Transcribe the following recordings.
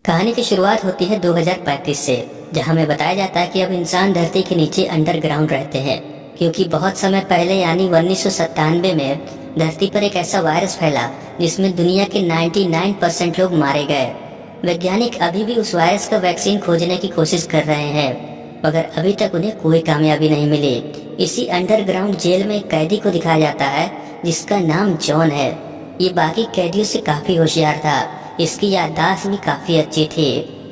कहानी की शुरुआत होती है 2035 से, जहां हमें बताया जाता है कि अब इंसान धरती के नीचे अंडरग्राउंड रहते हैं, क्योंकि बहुत समय पहले यानी 1997 में धरती पर एक ऐसा वायरस फैला जिसमें दुनिया के 99% लोग मारे गए। वैज्ञानिक अभी भी उस वायरस का वैक्सीन खोजने की कोशिश कर रहे हैं, मगर अभी तक उन्हें कोई कामयाबी नहीं मिली। इसी अंडरग्राउंड जेल में एक कैदी को दिखाया जाता है जिसका नाम जॉन है। ये बाकी कैदियों से काफी होशियार था, इसकी याददाश्त भी काफी अच्छी थी,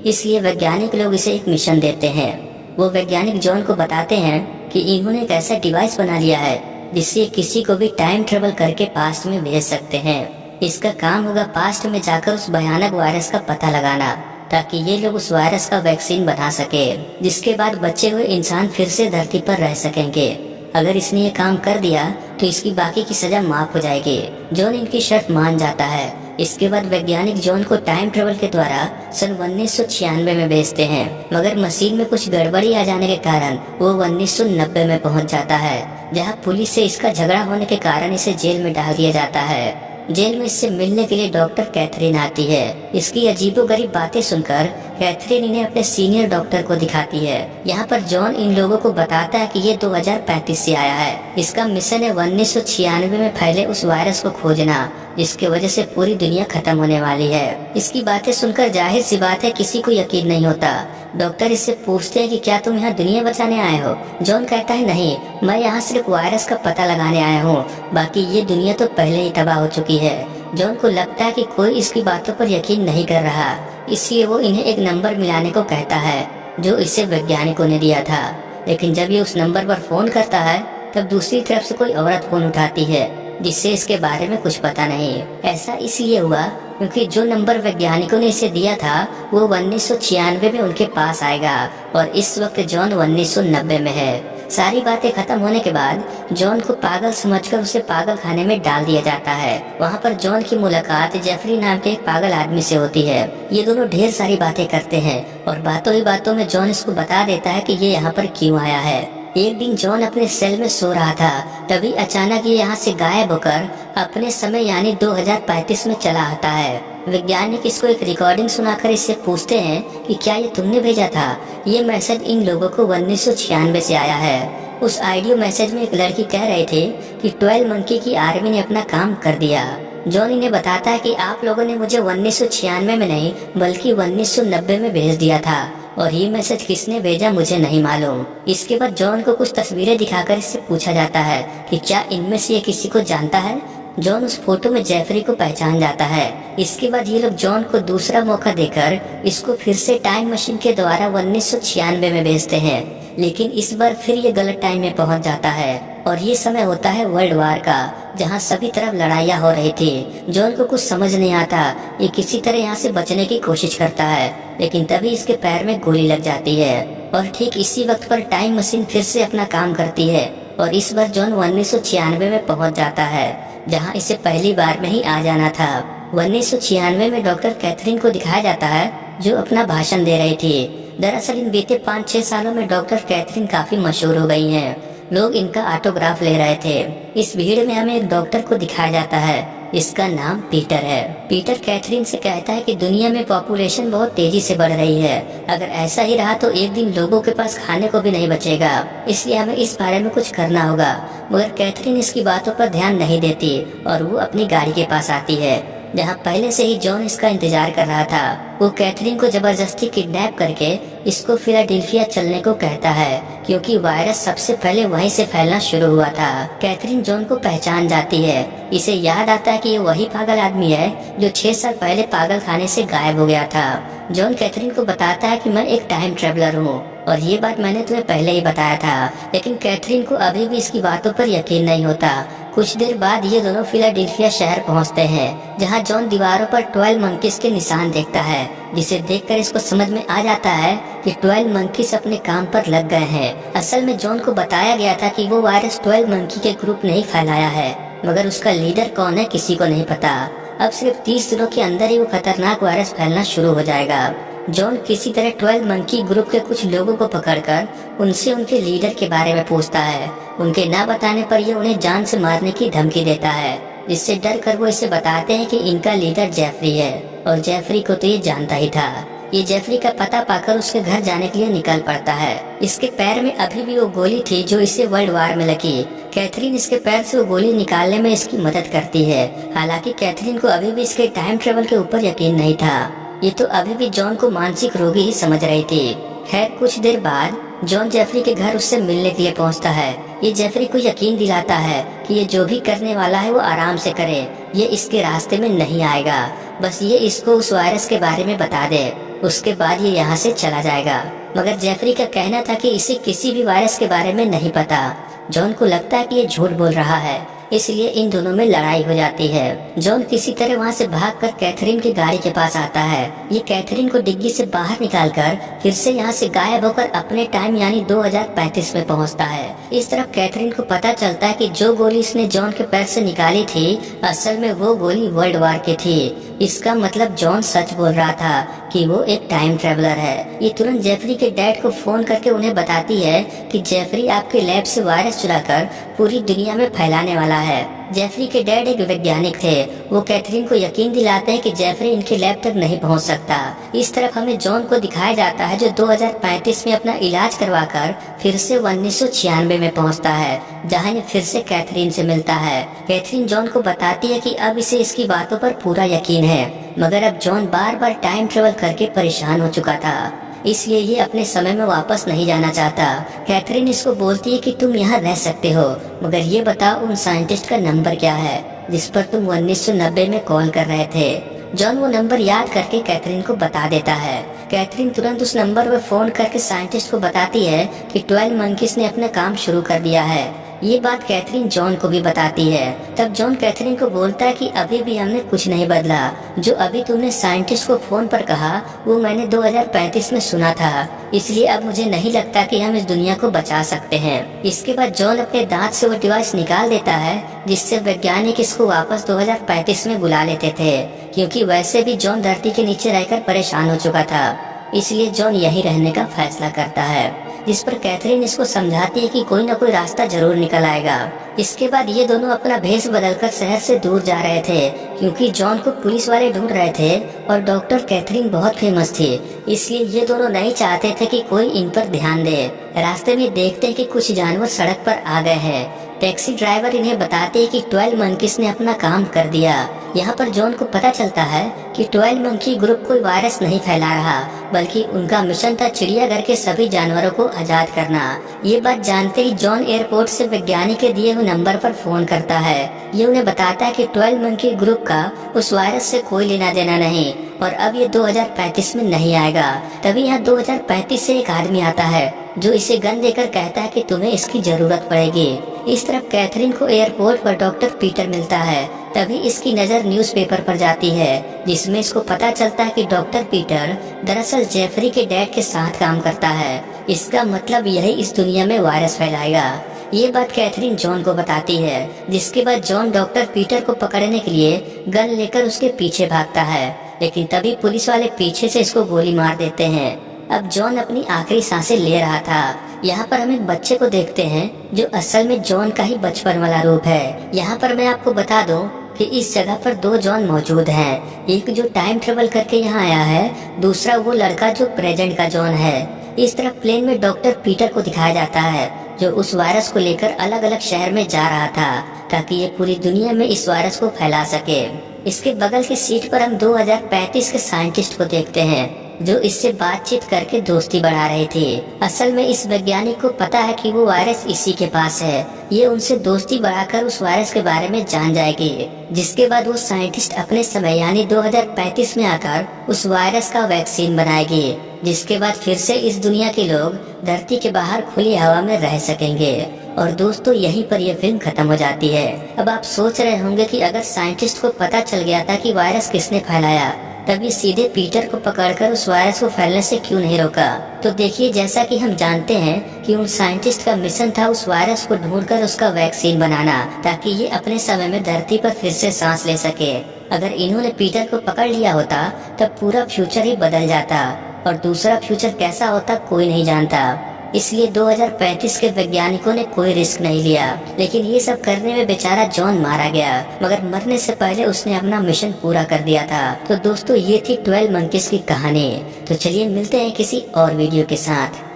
इसलिए वैज्ञानिक लोग इसे एक मिशन देते हैं। वो वैज्ञानिक जॉन को बताते हैं कि इन्होंने एक ऐसा डिवाइस बना लिया है जिससे किसी को भी टाइम ट्रेवल करके पास्ट में भेज सकते हैं। इसका काम होगा पास्ट में जाकर उस भयानक वायरस का पता लगाना, ताकि ये लोग उस वायरस का वैक्सीन बना सके, जिसके बाद बचे हुए इंसान फिर से धरती पर रह सकेंगे। अगर इसने ये काम कर दिया तो इसकी बाकी की सजा माफ हो जाएगी। जॉन इनकी शर्त मान जाता है। इसके बाद वैज्ञानिक जॉन को टाइम ट्रेवल के द्वारा सन 1996 में भेजते हैं, मगर मशीन में कुछ गड़बड़ी आ जाने के कारण वो 1990 में पहुंच जाता है, जहां पुलिस से इसका झगड़ा होने के कारण इसे जेल में डाल दिया जाता है। जेल में इससे मिलने के लिए डॉक्टर कैथरीन आती है। इसकी अजीबोगरीब बातें सुनकर कैथरीन इन्हें अपने सीनियर डॉक्टर को दिखाती है। यहाँ पर जॉन इन लोगों को बताता है कि ये 2035 से आया है। इसका मिशन है 1996 में फैले उस वायरस को खोजना, जिसकी वजह से पूरी दुनिया खत्म होने वाली है। इसकी बातें सुनकर जाहिर सी बात है किसी को यकीन नहीं होता। डॉक्टर इससे पूछते हैं कि क्या तुम यहाँ दुनिया बचाने आए हो? जॉन कहता है नहीं, मैं यहाँ सिर्फ वायरस का पता लगाने आया हूँ, बाकी ये दुनिया तो पहले ही तबाह हो चुकी है। जॉन को लगता है कि कोई इसकी बातों पर यकीन नहीं कर रहा, इसलिए वो इन्हें एक नंबर मिलाने को कहता है जो इसे वैज्ञानिकों ने दिया था। लेकिन जब ये उस नंबर पर फोन करता है तब दूसरी तरफ से कोई औरत फोन उठाती है, जिससे इसके बारे में कुछ पता नहीं। ऐसा इसलिए हुआ क्योंकि जो नंबर वैज्ञानिकों ने इसे दिया था वो 1996 में उनके पास आएगा, और इस वक्त जॉन 1990 में है। सारी बातें खत्म होने के बाद जॉन को पागल समझकर उसे पागल खाने में डाल दिया जाता है। वहाँ पर जॉन की मुलाकात जेफरी नाम के एक पागल आदमी से होती है। ये दोनों ढेर सारी बातें करते हैं और बातों ही बातों में जॉन इसको बता देता है कि ये यहाँ पर क्यों आया है। एक दिन जॉन अपने सेल में सो रहा था, तभी अचानक ये यहाँ से गायब होकर अपने समय यानी 2035 में चला आता है। वैज्ञानिक इसको एक रिकॉर्डिंग सुनाकर इससे पूछते हैं कि क्या ये तुमने भेजा था? ये मैसेज इन लोगों को 1996 से आया है। उस ऑडियो मैसेज में एक लड़की कह रहे थे कि 12 मंकी की आर्मी ने अपना काम कर दिया। जॉन इन्हें बताता है कि आप लोगों ने मुझे 1996 में नहीं बल्कि 1990 में भेज दिया था, और ये मैसेज किसने भेजा मुझे नहीं मालूम। इसके बाद जॉन को कुछ तस्वीरें दिखाकर इससे पूछा जाता है कि क्या इनमें से ये किसी को जानता है। जॉन उस फोटो में जेफरी को पहचान जाता है। इसके बाद ये लोग जॉन को दूसरा मौका देकर इसको फिर से टाइम मशीन के द्वारा 1996 में भेजते हैं, लेकिन इस बार फिर ये गलत टाइम में पहुंच जाता है, और ये समय होता है वर्ल्ड वार का, जहां सभी तरफ लड़ाइयाँ हो रही थी। जॉन को कुछ समझ नहीं आता। ये किसी तरह यहाँ से बचने की कोशिश करता है, लेकिन तभी इसके पैर में गोली लग जाती है, और ठीक इसी वक्त पर टाइम मशीन फिर से अपना काम करती है, और इस बार जॉन 1996 में पहुंच जाता है, जहां इसे पहली बार में ही आ जाना था। 1996 में डॉक्टर कैथरीन को दिखाया जाता है जो अपना भाषण दे रही थी। दरअसल इन बीते 5-6 सालों में डॉक्टर कैथरीन काफी मशहूर हो गई हैं। लोग इनका ऑटोग्राफ ले रहे थे। इस भीड़ में हमें एक डॉक्टर को दिखाया जाता है, इसका नाम पीटर है। पीटर कैथरीन से कहता है कि दुनिया में पॉपुलेशन बहुत तेजी से बढ़ रही है, अगर ऐसा ही रहा तो एक दिन लोगों के पास खाने को भी नहीं बचेगा, इसलिए हमें इस बारे में कुछ करना होगा। मगर कैथरीन इसकी बातों पर ध्यान नहीं देती और वो अपनी गाड़ी के पास आती है, जहाँ पहले से ही जॉन इसका इंतजार कर रहा था। वो कैथरीन को जबरदस्ती किडनैप करके इसको फिलाडेल्फिया चलने को कहता है, क्योंकि वायरस सबसे पहले वहीं से फैलना शुरू हुआ था। कैथरीन जॉन को पहचान जाती है। इसे याद आता है कि ये वही पागल आदमी है जो 6 साल पहले पागल खाने से गायब हो गया था। जॉन कैथरीन को बताता है कि मैं एक टाइम ट्रेवलर हूँ, और ये बात मैंने तुम्हें पहले ही बताया था, लेकिन कैथरीन को अभी भी इसकी बातों पर यकीन नहीं होता। कुछ देर बाद ये दोनों फिलाडेल्फिया शहर पहुंचते हैं, जहां जॉन दीवारों पर 12 मंकीज के निशान देखता है, जिसे देखकर इसको समझ में आ जाता है कि 12 मंकीज अपने काम पर लग गए हैं। असल में जॉन को बताया गया था कि वो वायरस 12 मंकी के ग्रुप ने ही फैलाया है, मगर उसका लीडर कौन है किसी को नहीं पता। अब सिर्फ 30 दिनों के अंदर ही वो खतरनाक वायरस फैलना शुरू हो जाएगा। जॉन किसी तरह 12 मंकी ग्रुप के कुछ लोगों को पकड़कर उनसे उनके लीडर के बारे में पूछता है। उनके ना बताने पर ये उन्हें जान से मारने की धमकी देता है, जिससे डर कर वो इसे बताते हैं कि इनका लीडर जेफरी है, और जेफरी को तो ये जानता ही था। ये जेफरी का पता पाकर उसके घर जाने के लिए निकल पड़ता है। इसके पैर में अभी भी वो गोली थी जो इसे वर्ल्ड वार में लगी। कैथरीन इसके पैर से वो गोली निकालने में इसकी मदद करती है। हालांकि कैथरीन को अभी भी इसके टाइम ट्रेवल के ऊपर यकीन नहीं था। ये तो अभी भी जॉन को मानसिक रोगी ही समझ रही थी। खैर कुछ देर बाद जॉन जेफरी के घर उससे मिलने के लिए पहुंचता है। ये जेफरी को यकीन दिलाता है कि ये जो भी करने वाला है वो आराम से करे, ये इसके रास्ते में नहीं आएगा, बस ये इसको उस वायरस के बारे में बता दे, उसके बाद ये यहाँ से चला जाएगा। मगर जेफरी का कहना था कि इसे किसी भी वायरस के बारे में नहीं पता। जॉन को लगता है कि ये झूठ बोल रहा है, इसलिए इन दोनों में लड़ाई हो जाती है। जॉन किसी तरह वहाँ से भागकर कैथरीन की गाड़ी के पास आता है। ये कैथरीन को डिग्गी से बाहर निकालकर फिर से यहाँ से गायब होकर अपने टाइम यानी 2035 में पहुँचता है। इस तरफ कैथरीन को पता चलता है कि जो गोली इसने जॉन के पैर से निकाली थी असल में वो गोली वर्ल्ड वार की थी। इसका मतलब जॉन सच बोल रहा था कि वो एक टाइम ट्रेवलर है। ये तुरंत जेफरी के डैड को फोन करके उन्हें बताती है कि जेफरी आपके लैब से वायरस चुराकर पूरी दुनिया में फैलाने वाला है। जेफरी के डैड एक वैज्ञानिक थे। वो कैथरीन को यकीन दिलाते हैं कि जेफरी इनके लैब तक नहीं पहुंच सकता। इस तरफ हमें जॉन को दिखाया जाता है जो 2035 में अपना इलाज करवाकर फिर से 1996 में पहुंचता है, जहां ये फिर से कैथरीन से मिलता है। कैथरीन जॉन को बताती है कि अब इसे इसकी बातों पर पूरा यकीन है, मगर अब जॉन बार बार टाइम ट्रेवल करके परेशान हो चुका था, इसलिए ये अपने समय में वापस नहीं जाना चाहता। कैथरीन इसको बोलती है कि तुम यहाँ रह सकते हो, मगर ये बताओ उन साइंटिस्ट का नंबर क्या है जिस पर तुम 1990 में कॉल कर रहे थे। जॉन वो नंबर याद करके कैथरीन को बता देता है। कैथरीन तुरंत उस नंबर पर फोन करके साइंटिस्ट को बताती है कि 12 मंकीज ने अपना काम शुरू कर दिया है। ये बात कैथरीन जॉन को भी बताती है। तब जॉन कैथरीन को बोलता है कि अभी भी हमने कुछ नहीं बदला, जो अभी तुमने साइंटिस्ट को फोन पर कहा वो मैंने 2035 में सुना था, इसलिए अब मुझे नहीं लगता कि हम इस दुनिया को बचा सकते हैं। इसके बाद जॉन अपने दांत से वो डिवाइस निकाल देता है जिससे वैज्ञानिक इसको वापस 2035 में बुला लेते थे, क्योंकि वैसे भी जॉन धरती के नीचे रहकर परेशान हो चुका था। इसलिए जॉन यहीं रहने का फैसला करता है, जिस पर कैथरीन इसको समझाती है कि कोई न कोई रास्ता जरूर निकल आएगा। इसके बाद ये दोनों अपना भेष बदलकर शहर से दूर जा रहे थे, क्योंकि जॉन को पुलिस वाले ढूंढ रहे थे और डॉक्टर कैथरीन बहुत फेमस थी, इसलिए ये दोनों नहीं चाहते थे कि कोई इन पर ध्यान दे। रास्ते में देखते हैं कि कुछ जानवर सड़क पर आ गए हैं। टैक्सी ड्राइवर इन्हें बताते हैं कि 12 मंकीज ने अपना काम कर दिया। यहाँ पर जॉन को पता चलता है कि 12 मंकी ग्रुप कोई वायरस नहीं फैला रहा, बल्कि उनका मिशन था चिड़ियाघर के सभी जानवरों को आजाद करना। ये बात जानते ही जॉन एयरपोर्ट से वैज्ञानिक के दिए हुए नंबर पर फोन करता है। ये उन्हें बताता है कि 12 मंकी ग्रुप का उस वायरस से कोई लेना देना नहीं और अब ये 2035 में नहीं आएगा। तभी यहाँ 2035 से एक आदमी आता है जो इसे गन देकर कहता है कि तुम्हें इसकी जरूरत पड़ेगी। इस तरफ कैथरीन को एयरपोर्ट पर डॉक्टर पीटर मिलता है। तभी इसकी नजर न्यूज़पेपर पर जाती है, जिसमें इसको पता चलता है कि डॉक्टर पीटर दरअसल जेफरी के डैड के साथ काम करता है। इसका मतलब यही इस दुनिया में वायरस फैलाएगा। ये बात कैथरीन जॉन को बताती है, जिसके बाद जॉन डॉक्टर पीटर को पकड़ने के लिए गन लेकर उसके पीछे भागता है, लेकिन तभी पुलिस वाले पीछे से इसको गोली मार देते हैं। अब जॉन अपनी आखिरी सांसें ले रहा था। यहाँ पर हम एक बच्चे को देखते हैं जो असल में जॉन का ही बचपन वाला रूप है। यहाँ पर मैं आपको बता दूं कि इस जगह पर दो जॉन मौजूद हैं। एक जो टाइम ट्रेवल करके यहाँ आया है, दूसरा वो लड़का जो प्रेजेंट का जॉन है। इस तरफ प्लेन में डॉक्टर पीटर को दिखाया जाता है जो उस वायरस को लेकर अलग अलग शहर में जा रहा था, ताकि ये पूरी दुनिया में इस वायरस को फैला सके। इसके बगल की सीट पर हम 2035 के साइंटिस्ट को देखते हैं जो इससे बातचीत करके दोस्ती बढ़ा रहे थे। असल में इस वैज्ञानिक को पता है कि वो वायरस इसी के पास है। ये उनसे दोस्ती बढ़ाकर उस वायरस के बारे में जान जाएगी, जिसके बाद वो साइंटिस्ट अपने समय यानी 2035 में आकर उस वायरस का वैक्सीन बनाएगी, जिसके बाद फिर से इस दुनिया के लोग धरती के बाहर खुली हवा में रह सकेंगे। और दोस्तों यहीं पर यह फिल्म खत्म हो जाती है। अब आप सोच रहे होंगे कि अगर साइंटिस्ट को पता चल गया था कि वायरस किसने फैलाया, तब ये सीधे पीटर को पकड़कर उस वायरस को फैलने से क्यों नहीं रोका। तो देखिए, जैसा कि हम जानते हैं कि उन साइंटिस्ट का मिशन था उस वायरस को ढूंढकर उसका वैक्सीन बनाना, ताकि ये अपने समय में धरती पर फिर से सांस ले सके। अगर इन्होंने पीटर को पकड़ लिया होता तब पूरा फ्यूचर ही बदल जाता, और दूसरा फ्यूचर कैसा होता कोई नहीं जानता। इसलिए 2035 के वैज्ञानिकों ने कोई रिस्क नहीं लिया। लेकिन ये सब करने में बेचारा जॉन मारा गया, मगर मरने से पहले उसने अपना मिशन पूरा कर दिया था। तो दोस्तों, ये थी 12 मंकीज की कहानी। तो चलिए मिलते हैं किसी और वीडियो के साथ।